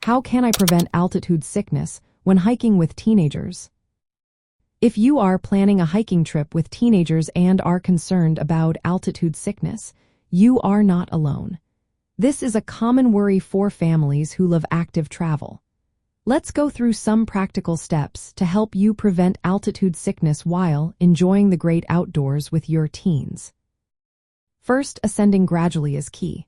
How can I prevent altitude sickness when hiking with teenagers? If you are planning a hiking trip with teenagers and are concerned about altitude sickness, you are not alone. This is a common worry for families who love active travel. Let's go through some practical steps to help you prevent altitude sickness while enjoying the great outdoors with your teens. First, ascending gradually is key.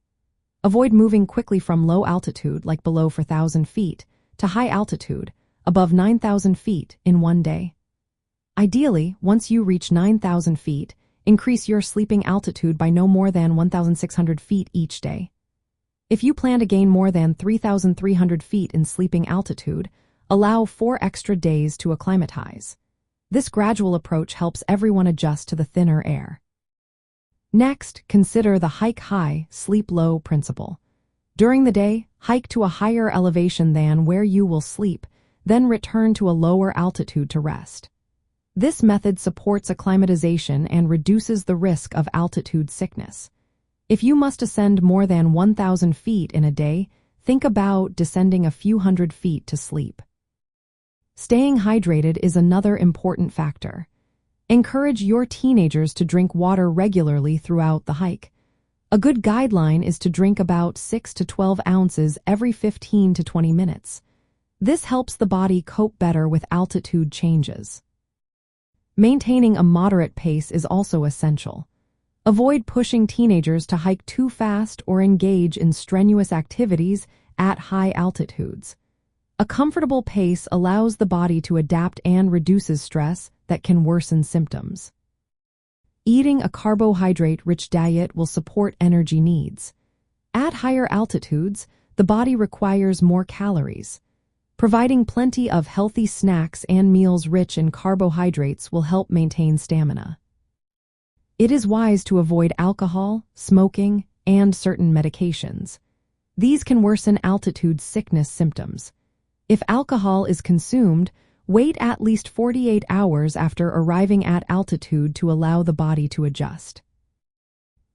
Avoid moving quickly from low altitude, like below 4,000 feet, to high altitude, above 9,000 feet, in one day. Ideally, once you reach 9,000 feet, increase your sleeping altitude by no more than 1,600 feet each day. If you plan to gain more than 3,300 feet in sleeping altitude, allow 4 extra days to acclimatize. This gradual approach helps everyone adjust to the thinner air. Next, consider the hike high, sleep low principle. During the day, hike to a higher elevation than where you will sleep, then return to a lower altitude to rest. This method supports acclimatization and reduces the risk of altitude sickness. If you must ascend more than 1,000 feet in a day, think about descending a few hundred feet to sleep. Staying hydrated is another important factor. Encourage your teenagers to drink water regularly throughout the hike. A good guideline is to drink about 6 to 12 ounces every 15 to 20 minutes. This helps the body cope better with altitude changes. Maintaining a moderate pace is also essential. Avoid pushing teenagers to hike too fast or engage in strenuous activities at high altitudes. A comfortable pace allows the body to adapt and reduces stress that can worsen symptoms. Eating a carbohydrate-rich diet will support energy needs. At higher altitudes, the body requires more calories. Providing plenty of healthy snacks and meals rich in carbohydrates will help maintain stamina. It is wise to avoid alcohol, smoking, and certain medications. These can worsen altitude sickness symptoms. If alcohol is consumed, wait at least 48 hours after arriving at altitude to allow the body to adjust.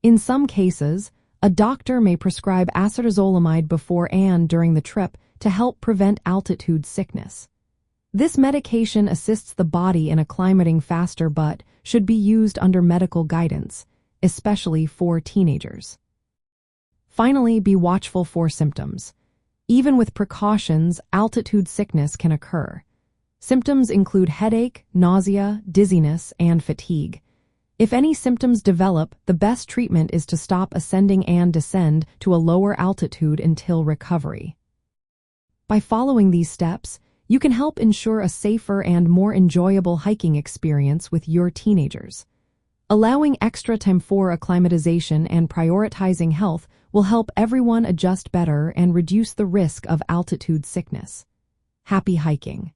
In some cases, a doctor may prescribe acetazolamide before and during the trip to help prevent altitude sickness. This medication assists the body in acclimating faster but should be used under medical guidance, especially for teenagers. Finally, be watchful for symptoms. Even with precautions, altitude sickness can occur. Symptoms include headache, nausea, dizziness, and fatigue. If any symptoms develop, the best treatment is to stop ascending and descend to a lower altitude until recovery. By following these steps, you can help ensure a safer and more enjoyable hiking experience with your teenagers. Allowing extra time for acclimatization and prioritizing health will help everyone adjust better and reduce the risk of altitude sickness. Happy hiking!